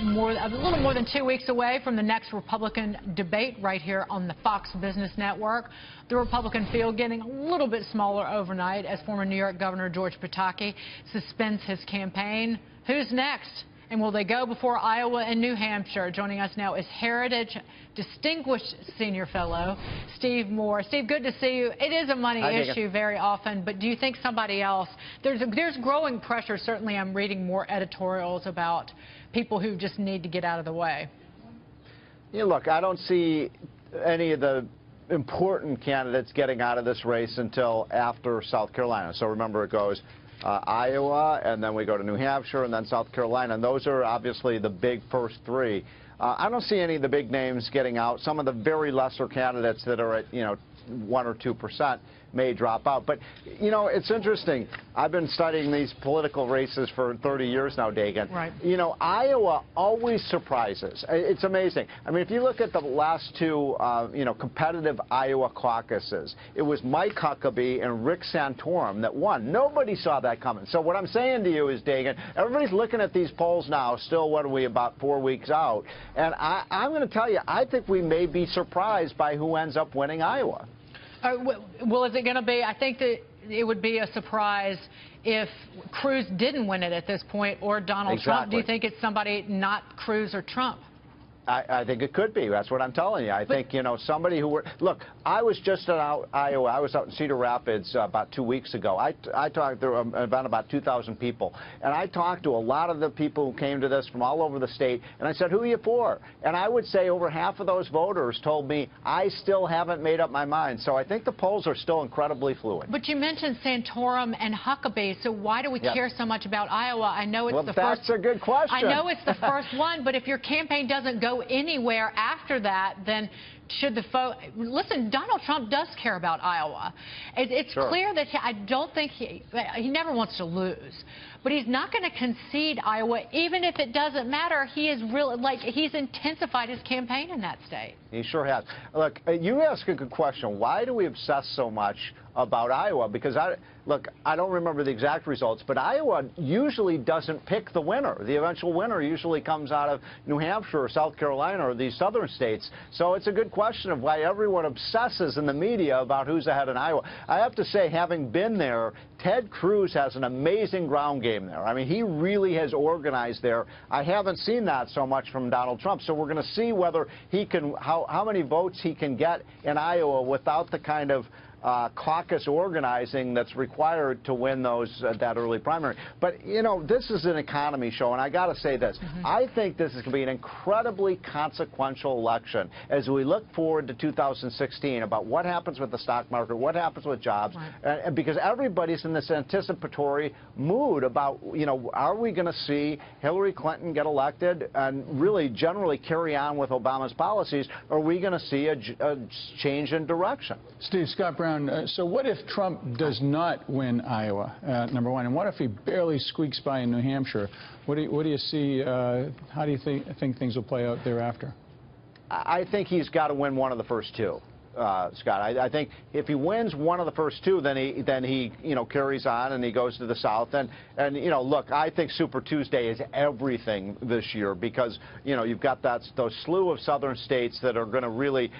a little more than 2 weeks away from the next Republican debate right here on the Fox Business Network. The Republican field getting a little bit smaller overnight as former New York Governor George Pataki suspends his campaign. Who's next? And will they go before Iowa and New Hampshire? Joining us now is Heritage Distinguished Senior Fellow Steve Moore. Steve, good to see you. It is a money issue very often, but do you think somebody else, there's growing pressure, certainly I'm reading more editorials about people who just need to get out of the way. Yeah, look, I don't see any of the important candidates getting out of this race until after South Carolina. So remember, it goes Iowa, and then we go to New Hampshire, and then South Carolina. And those are obviously the big first three. I don't see any of the big names getting out. Some of the very lesser candidates that are at, 1 or 2% may drop out. But, it's interesting. I've been studying these political races for 30 years now, Dagen. Right. Iowa always surprises. It's amazing. I mean, if you look at the last two, competitive Iowa caucuses, it was Mike Huckabee and Rick Santorum that won. Nobody saw that coming. So what I'm saying to you is, Dagen, everybody's looking at these polls now. Still, what are we, about 4 weeks out? And I'm going to tell you, I think we may be surprised by who ends up winning Iowa. Well, is it going to be, I think that it would be a surprise if Cruz didn't win it at this point, or Donald Trump. Do you think it's somebody not Cruz or Trump? I think it could be. That's what I'm telling you. I think, somebody who look, I was just in Iowa. I was out in Cedar Rapids about 2 weeks ago. I talked to about 2,000 people, and I talked to a lot of the people who came to this from all over the state, and I said, who are you for? And I would say over half of those voters told me, I still haven't made up my mind. So I think the polls are still incredibly fluid. But you mentioned Santorum and Huckabee, so why do we care so much about Iowa? I know it's the first. That's a good question. I know it's the first one, but if your campaign doesn't go anywhere after that, then should the listen, Donald Trump does care about Iowa. It's clear that I don't think he never wants to lose, but he's not going to concede Iowa, even if it doesn't matter. He is really, he's intensified his campaign in that state. He sure has. Look, you ask a good question. Why do we obsess so much about Iowa? Because I don't remember the exact results, but Iowa usually doesn't pick the winner. The eventual winner usually comes out of New Hampshire or South Carolina or these southern states. So it's a good question of why everyone obsesses in the media about who's ahead in Iowa. I have to say, having been there, Ted Cruz has an amazing ground game there. I mean, he really has organized there. I haven't seen that so much from Donald Trump. So we're going to see whether he can, how many votes he can get in Iowa without the kind of caucus organizing that's required to win that early primary. But, this is an economy show, and I got to say this. I think this is going to be an incredibly consequential election as we look forward to 2016 about what happens with the stock market, what happens with jobs, and because everybody's in this anticipatory mood about, are we going to see Hillary Clinton get elected and really generally carry on with Obama's policies, or are we going to see a change in direction? Steve, Scott Brown, so what if Trump does not win Iowa, number one, and what if he barely squeaks by in New Hampshire? What do you see, how do you think things will play out thereafter? I think he's got to win one of the first two. Scott, I think if he wins one of the first two, then he carries on and he goes to the South. And look, I think Super Tuesday is everything this year because you've got those slew of southern states that are going to really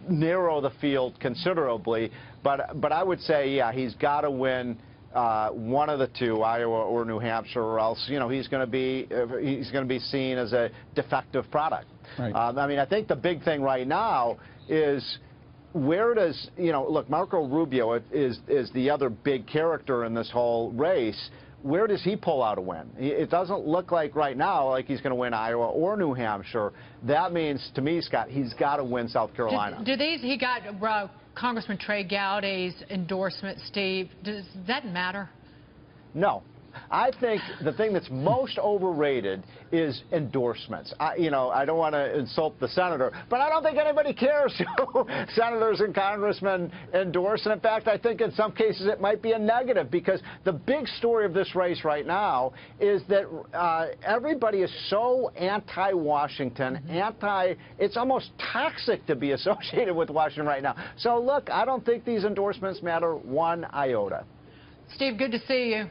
narrow the field considerably. But I would say, yeah, he's got to win one of the two, Iowa or New Hampshire, or else he's going to be seen as a defective product. Right. I mean, I think the big thing right now is where does, look, Marco Rubio is the other big character in this whole race. Where does he pull out a win? It doesn't look like right now like he's going to win Iowa or New Hampshire. That means, to me, Scott, he's got to win South Carolina. He got Congressman Trey Gowdy's endorsement, Steve. Does that matter? No. I think the thing that's most overrated is endorsements. I don't want to insult the senator, but I don't think anybody cares who senators and congressmen endorse. And in fact, I think in some cases it might be a negative because the big story of this race right now is that everybody is so anti-Washington, it's almost toxic to be associated with Washington right now. So look, I don't think these endorsements matter one iota. Steve, good to see you.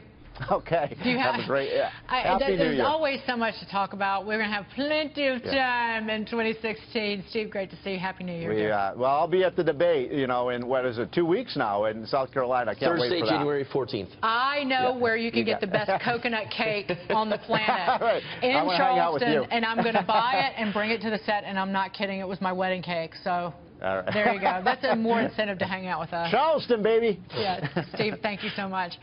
Okay. Have a great Happy New There's Year. always so much to talk about. We're going to have plenty of time in 2016. Steve, great to see you. Happy New Year. Well, I'll be at the debate, you know, in, what is it, 2 weeks now in South Carolina. I can't wait for that. Thursday, January 14th. I know where you can get the best coconut cake on the planet. Right. In Charleston, and I'm going to buy it and bring it to the set, and I'm not kidding. It was my wedding cake, so right. There you go. That's a more incentive to hang out with us. Charleston, baby. Yeah, Steve, thank you so much.